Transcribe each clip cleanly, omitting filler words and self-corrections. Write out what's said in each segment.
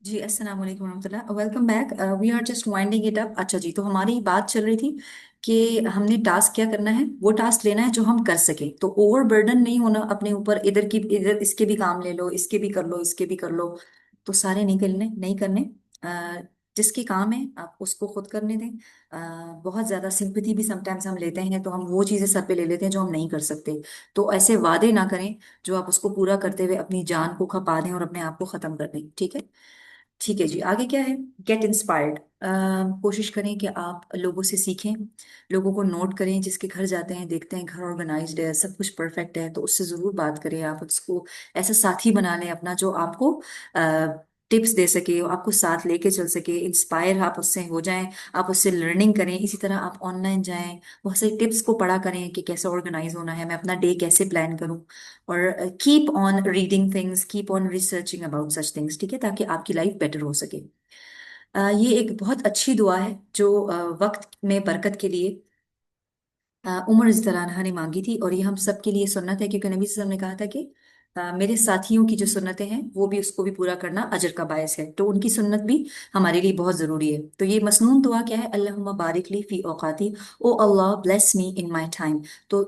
جی السلام علیکم ورحمۃ اللہ، welcome back. We are just winding it up. اچھا جی، تو ہماری بات چل رہی تھی کہ ہم نے ٹاسک کیا کرنا ہے، وہ ٹاسک لینا ہے جو ہم کر سکیں. تو اوور برڈن نہیں ہونا اپنے اوپر، ادھر اس کے بھی کام لے لو، اس کے بھی کر لو، اس کے بھی کر لو. تو سارے نہیں کرنے. جس کے کام ہے آپ اس کو خود کرنے دیں. بہت زیادہ سمپتھی بھی سم ٹائمس ہم لیتے ہیں، تو ہم وہ چیزیں سر پہ لے لیتے ہیں جو ہم نہیں کر سکتے. تو ایسے وعدے نہ کریں جو آپ اس کو پورا کرتے ہوئے اپنی جان کو کھپا دیں اور اپنے آپ کو ختم کر دیں. ٹھیک ہے؟ ٹھیک ہے جی، آگے کیا ہے؟ Get inspired. کوشش کریں کہ آپ لوگوں سے سیکھیں، لوگوں کو نوٹ کریں. جس کے گھر جاتے ہیں دیکھتے ہیں گھر آرگنائزڈ ہے، سب کچھ پرفیکٹ ہے، تو اس سے ضرور بات کریں. آپ اس کو ایسا ساتھی بنا لیں اپنا جو آپ کو ٹپس دے سکے، آپ کو ساتھ لے کے چل سکے. انسپائر آپ اس سے ہو جائیں، آپ اس سے لرننگ کریں. اسی طرح آپ آن لائن جائیں، بہت ساری ٹپس کو پڑھا کریں کہ کیسے آرگنائز ہونا ہے، میں اپنا ڈے کیسے پلان کروں. اور keep on reading things, keep on researching about such things. ٹھیک ہے؟ تاکہ آپ کی لائف بیٹر ہو سکے. یہ ایک بہت اچھی دعا ہے جو وقت میں برکت کے لیے عمر رضی اللہ عنہا نے مانگی تھی. اور یہ ہم سب کے لیے سنت ہے، کیونکہ نبی صلی اللہ علیہ وسلم نے کہا تھا کہ میرے ساتھیوں کی جو سنتیں ہیں وہ بھی اس کو بھی پورا کرنا اجر کا باعث ہے. تو ان کی سنت بھی ہمارے لیے بہت ضروری ہے. تو یہ مسنون دعا کیا ہے؟ اللہم بارک لی فی اوقاتی، او اللہ bless me in my time. تو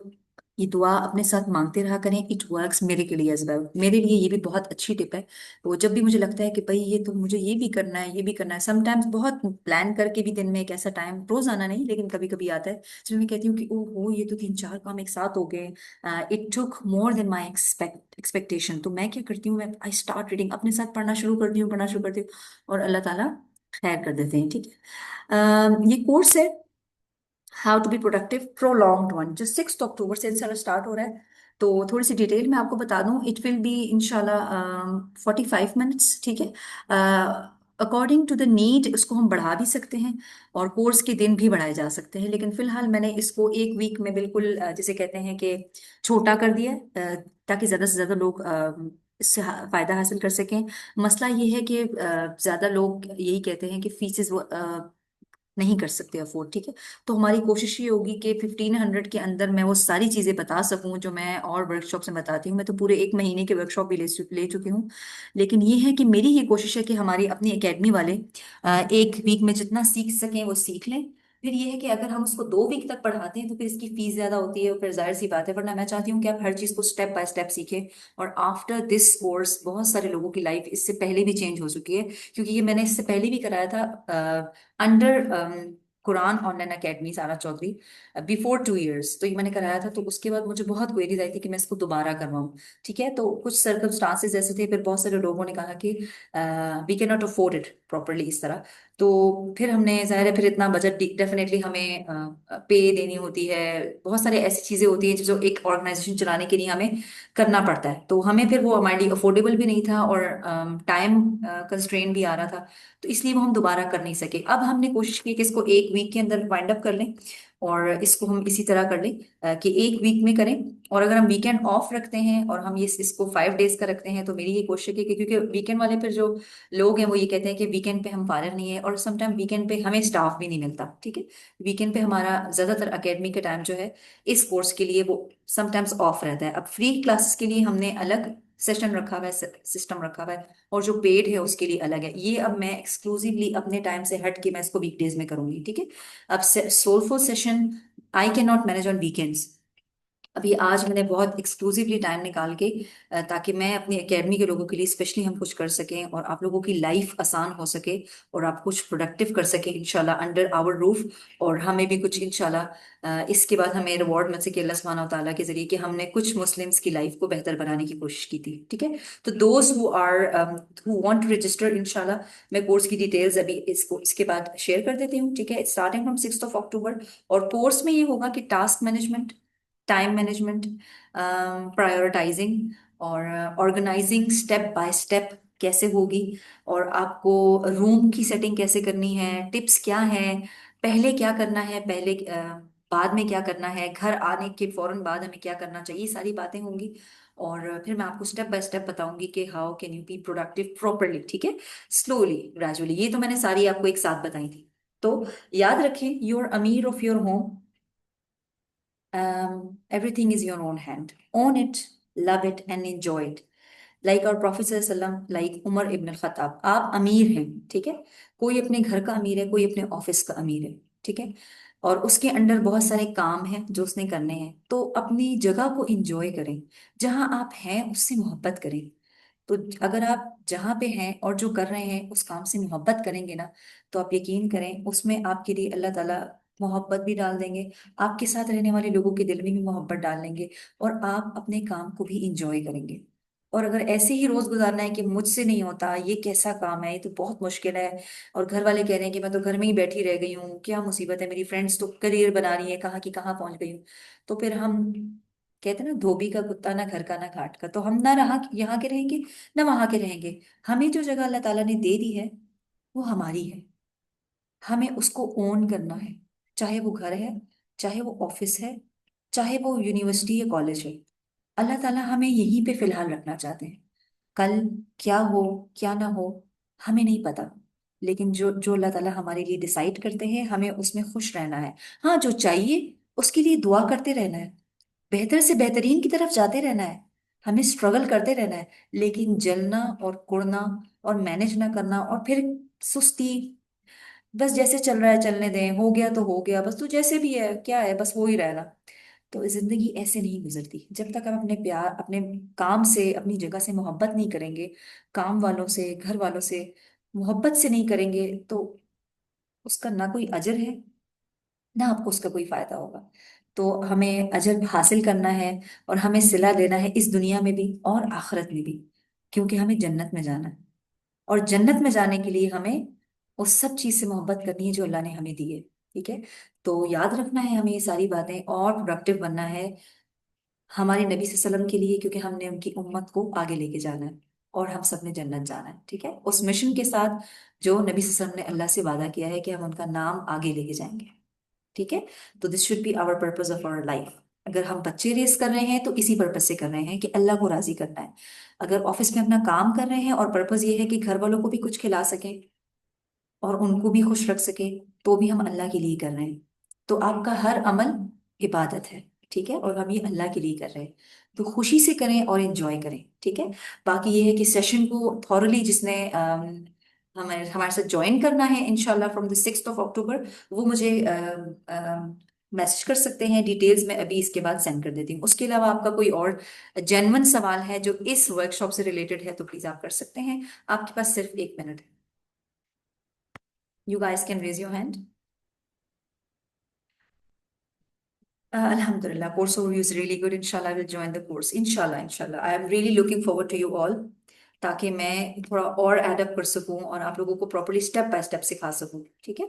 یہ دعا اپنے ساتھ مانگتے رہا کریں. اٹ ورکس میرے کے لیے ایز ویل. میرے لیے یہ بھی بہت اچھی ٹپ ہے. تو جب بھی مجھے لگتا ہے کہ بھائی یہ تو مجھے یہ بھی کرنا ہے، یہ بھی کرنا ہے، سم ٹائمس بہت پلان کر کے بھی دن میں ایک ایسا ٹائم، روزانہ نہیں لیکن کبھی کبھی آتا ہے جب میں کہتی ہوں کہ او ہو یہ تو تین چار کام ایک ساتھ ہو گئے. It took more than my expectation. تو میں کیا کرتی ہوں، میں آئی اسٹارٹ ریڈنگ، اپنے ساتھ پڑھنا شروع کرتی ہوں اور اللہ تعالیٰ خیر کر دیتے ہیں. ٹھیک ہے؟ یہ کورس ہے how to be productive prolonged one, جو 6 اکتوبر سے انشاءاللہ اسٹارٹ ہو رہا ہے. تو تھوڑی سی ڈیٹیل میں آپ کو بتا دوں. اٹ ول بی انشاءاللہ 45 منٹس. ٹھیک ہے؟ اکارڈنگ ٹو دا نیڈ اس کو ہم بڑھا بھی سکتے ہیں اور کورس کے دن بھی بڑھائے جا سکتے ہیں، لیکن فی الحال میں نے اس کو ایک ویک میں بالکل جسے کہتے ہیں کہ چھوٹا کر دیا ہے، تاکہ زیادہ سے زیادہ لوگ اس سے فائدہ حاصل کر سکیں. مسئلہ یہ ہے کہ زیادہ لوگ یہی کہتے ہیں کہ فیسز نہیں کر سکتے افورڈ. ٹھیک ہے؟ تو ہماری کوشش یہ ہوگی کہ 1500 کے اندر میں وہ ساری چیزیں بتا سکوں جو میں اور ورک شاپ میں بتاتی ہوں. میں تو پورے ایک مہینے کے ورک شاپ بھی لے چکی ہوں. لیکن یہ ہے کہ میری یہ کوشش ہے کہ ہماری اپنی اکیڈمی والے ایک ویک میں جتنا سیکھ سکیں وہ سیکھ لیں. پھر یہ ہے کہ اگر ہم اس کو 2 ویک تک پڑھاتے ہیں تو پھر اس کی فیس زیادہ ہوتی ہے، اور پھر ظاہر سی بات ہے. ورنہ میں چاہتی ہوں کہ آپ ہر چیز کو اسٹیپ بائی اسٹیپ سیکھیں. اور آفٹر دس کورس بہت سارے لوگوں کی لائف اس سے پہلے بھی چینج ہو چکی ہے، کیونکہ یہ میں نے اس سے پہلے بھی کرایا تھا under Quran on line academy سارا چودھری، بفور 2 ایئرس. تو یہ میں نے کرایا تھا، تو اس کے بعد مجھے بہت کوئریز آئی تھی کہ میں اس کو دوبارہ کرواؤں. ٹھیک ہے؟ تو کچھ سرکمسٹانسز ایسے تھے، پھر بہت سارے لوگوں نے کہا کہ we can not afford it properly اس طرح. تو پھر ہم نے ظاہر ہے پھر اتنا بجٹ ڈیفینیٹلی ہمیں پے دینی ہوتی ہے. بہت سارے ایسی چیزیں ہوتی ہیں جو ایک آرگنائزیشن چلانے کے لیے ہمیں کرنا پڑتا ہے. تو ہمیں پھر وہ ہمارے لیے افورڈیبل بھی نہیں تھا، اور ٹائم کنسٹرین بھی آ رہا تھا. تو اس لیے وہ ہم دوبارہ کر نہیں سکے. اب ہم نے کوشش کی کہ اس کو ایک ویک کے اندر وائنڈ اپ کر لیں، اور اس کو ہم اسی طرح کر لیں کہ ایک ویک میں کریں. اور اگر ہم ویکینڈ آف رکھتے ہیں اور ہم اس کو 5 ڈیز کا رکھتے ہیں، تو میری یہ کوشش ہے کہ کیونکہ ویکینڈ والے پھر جو لوگ ہیں وہ یہ کہتے ہیں کہ ویکینڈ پہ ہم فارغ نہیں ہیں، اور سم ٹائم ویکینڈ پہ ہمیں اسٹاف بھی نہیں ملتا. ٹھیک ہے؟ ویکینڈ پہ ہمارا زیادہ تر اکیڈمی کے ٹائم جو ہے اس کورس کے لیے وہ سم ٹائمس آف رہتا ہے. اب فری کلاسز کے لیے ہم نے الگ سیشن رکھا ہوا ہے، سسٹم رکھا ہوا ہے، اور جو پیڈ ہے اس کے لیے الگ ہے. یہ اب میں ایکسکلوزیولی اپنے ٹائم سے ہٹ کے میں اس کو ویک ڈیز میں کروں گی. ٹھیک ہے؟ اب soulful session I can not manage on weekends. ابھی آج میں نے بہت ایکسکلوزیولی ٹائم نکال کے تاکہ میں اپنی اکیڈمی کے لوگوں کے لیے اسپیشلی ہم کچھ کر سکیں اور آپ لوگوں کی لائف آسان ہو سکے اور آپ کچھ پروڈکٹیو کر سکیں انشاءاللہ انڈر آور روف. اور ہمیں بھی کچھ انشاءاللہ اس کے بعد ہمیں ریوارڈ مل سکے اللہ سبحانہ و تعالیٰ کے ذریعے کہ ہم نے کچھ مسلمس کی لائف کو بہتر بنانے کی کوشش کی تھی. ٹھیک ہے؟ تو those who want to register انشاءاللہ میں کورس کی ڈیٹیلز ابھی اس کے بعد شیئر کر دیتی ہوں. ٹھیک ہے؟ اسٹارٹنگ فرام 6 اکتوبر. اور کورس میں یہ ہوگا کہ task management, time management, prioritising اور آرگنائزنگ اسٹیپ بائی اسٹیپ کیسے ہوگی، اور آپ کو روم کی سیٹنگ کیسے کرنی ہے، ٹپس کیا ہیں، پہلے کیا کرنا ہے، پہلے بعد میں کیا کرنا ہے، گھر آنے کے فوراً بعد ہمیں کیا کرنا چاہیے، یہ ساری باتیں ہوں گی. اور پھر میں آپ کو اسٹیپ بائی اسٹیپ بتاؤں گی کہ how can you be productive properly. ٹھیک ہے؟ Slowly gradually. یہ تو میں نے ساری آپ کو ایک ساتھ بتائی تھی. تو یاد رکھیں، your Amir of your home. Everything is your own hand. Own it, love it, and enjoy it. Like اور پروفیٹ لائک عمر ابن الخطاب، آپ امیر ہیں، ٹھیک ہے؟ کوئی اپنے گھر کا امیر ہے، کوئی اپنے آفس کا امیر ہے، ٹھیک ہے؟ اور اس کے انڈر بہت سارے کام ہیں جو اس نے کرنے ہیں، تو اپنی جگہ کو انجوائے کریں، جہاں آپ ہیں اس سے محبت کریں۔ تو اگر آپ جہاں پہ ہیں اور جو کر رہے ہیں اس کام سے محبت کریں گے نا، تو آپ یقین کریں اس میں آپ کے لیے اللہ تعالیٰ محبت بھی ڈال دیں گے، آپ کے ساتھ رہنے والے لوگوں کے دل میں بھی محبت ڈال لیں گے، اور آپ اپنے کام کو بھی انجوائے کریں گے۔ اور اگر ایسے ہی روز گزارنا ہے کہ مجھ سے نہیں ہوتا، یہ کیسا کام ہے، یہ تو بہت مشکل ہے، اور گھر والے کہہ رہے ہیں کہ میں تو گھر میں ہی بیٹھی رہ گئی ہوں، کیا مصیبت ہے، میری فرینڈس تو کریئر بنا رہی ہیں، کہاں کی کہاں پہنچ گئی ہوں، تو پھر ہم کہتے ہیں نا دھوبی کا کتا نہ گھر کا نہ گھاٹ کا، تو ہم نہ رہا یہاں کے رہیں گے نہ وہاں کے رہیں گے۔ ہمیں جو جگہ اللہ تعالیٰ نے دے دی ہے وہ ہماری ہے، ہمیں اس کو اون کرنا ہے، چاہے وہ گھر ہے، چاہے وہ آفس ہے، چاہے وہ یونیورسٹی یا کالج ہے۔ اللہ تعالیٰ ہمیں یہیں پہ فی الحال رکھنا چاہتے ہیں، کل کیا ہو کیا نہ ہو ہمیں نہیں پتا، لیکن جو جو اللہ تعالیٰ ہمارے لیے ڈیسائیڈ کرتے ہیں ہمیں اس میں خوش رہنا ہے۔ ہاں جو چاہیے اس کے لیے دعا کرتے رہنا ہے، بہتر سے بہترین کی طرف جاتے رہنا ہے، ہمیں اسٹرگل کرتے رہنا ہے، لیکن جلنا اور کڑنا اور مینج نہ کرنا اور پھر سستی، بس جیسے چل رہا ہے چلنے دیں، ہو گیا تو ہو گیا، بس تو جیسے بھی ہے کیا ہے، بس وہی رہنا۔ تو زندگی ایسے نہیں گزرتی جب تک آپ اپنے پیار، اپنے کام سے، اپنی جگہ سے محبت نہیں کریں گے، کام والوں سے، گھر والوں سے محبت سے نہیں کریں گے، تو اس کا نہ کوئی اجر ہے نہ آپ کو اس کا کوئی فائدہ ہوگا۔ تو ہمیں اجر حاصل کرنا ہے اور ہمیں صلہ دینا ہے اس دنیا میں بھی اور آخرت میں بھی، کیونکہ ہمیں جنت میں جانا ہے، اور جنت میں جانے کے لیے ہمیں اس سب چیز سے محبت کرنی ہے جو اللہ نے ہمیں دی ہے، ٹھیک ہے؟ تو یاد رکھنا ہے ہمیں یہ ساری باتیں، اور پروڈکٹیو بننا ہے ہمارے نبی صلی اللہ علیہ وسلم کے لیے، کیونکہ ہم نے ان کی امت کو آگے لے کے جانا ہے، اور ہم سب نے جنت جانا ہے، ٹھیک ہے؟ اس مشن کے ساتھ جو نبی صلی اللہ علیہ وسلم نے اللہ سے وعدہ کیا ہے کہ ہم ان کا نام آگے لے کے جائیں گے، ٹھیک ہے؟ تو this should be our purpose of our life. اگر ہم بچے ریس کر رہے ہیں تو اسی پرپز سے کر رہے ہیں کہ اللہ کو راضی کرنا ہے، اگر آفس میں اپنا کام کر رہے ہیں اور پرپز یہ ہے کہ گھر والوں کو بھی کچھ کھلا سکیں اور ان کو بھی خوش رکھ سکیں، تو بھی ہم اللہ کے لیے کر رہے ہیں۔ تو آپ کا ہر عمل عبادت ہے، ٹھیک ہے؟ اور ہم یہ اللہ کے لیے کر رہے ہیں، تو خوشی سے کریں اور انجوائے کریں، ٹھیک ہے؟ باقی یہ ہے کہ سیشن کو تھورلی جس نے ہمارے ساتھ جوائن کرنا ہے انشاءاللہ from the 6th of October، وہ مجھے میسج کر سکتے ہیں، ڈیٹیلز میں ابھی اس کے بعد سینڈ کر دیتی ہوں۔ اس کے علاوہ آپ کا کوئی اور جینون سوال ہے جو اس ورکشاپ سے ریلیٹڈ ہے تو پلیز آپ کر سکتے ہیں، آپ کے پاس صرف 1 منٹ ہے۔ You guys can raise your hand. Alhamdulillah, course overview is really good. Inshallah, I will join the course. Inshallah, inshallah. I am really looking forward to you all. تاکہ میں تھوڑا اور ایڈ اپ کر سکوں اور آپ لوگوں کو پراپرلی اسٹیپ بائی اسٹیپ سکھا سکوں، ٹھیک ہے؟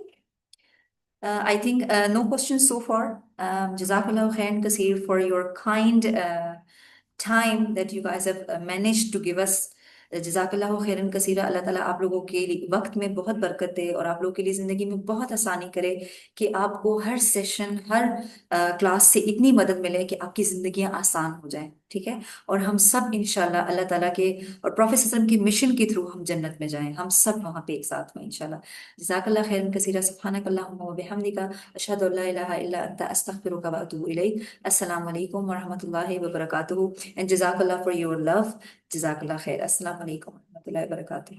I think no questions so far. Jazakallah khairan kaseer for your kind time that you guys have managed to give us. جزاک اللہ خیرن کثیرہ، اللہ تعالیٰ آپ لوگوں کے وقت میں بہت برکت دے اور آپ لوگوں کے لیے زندگی میں بہت آسانی کرے، کہ آپ کو ہر سیشن، ہر کلاس سے اتنی مدد ملے کہ آپ کی زندگیاں آسان ہو جائیں، ٹھیک ہے؟ اور ہم سب انشاءاللہ اللہ تعالیٰ کے اور پروفیٹ صلی اللہ علیہ وسلم کے مشن کے تھرو ہم جنت میں جائیں، ہم سب وہاں پہ ایک ساتھ ہوں انشاءاللہ۔ جزاک اللہ خیرن کثیرہ، سبحانک اللہم و بحمدک، اشہد ان لا الہ الا انت، استغفرک و اتوب الیک۔ السلام علیکم ورحمۃ اللہ وبرکاتہ، and جزاک اللہ for your love۔ جزاک اللہ خیر، السلام علیکم ورحمۃ اللہ وبرکاتہ۔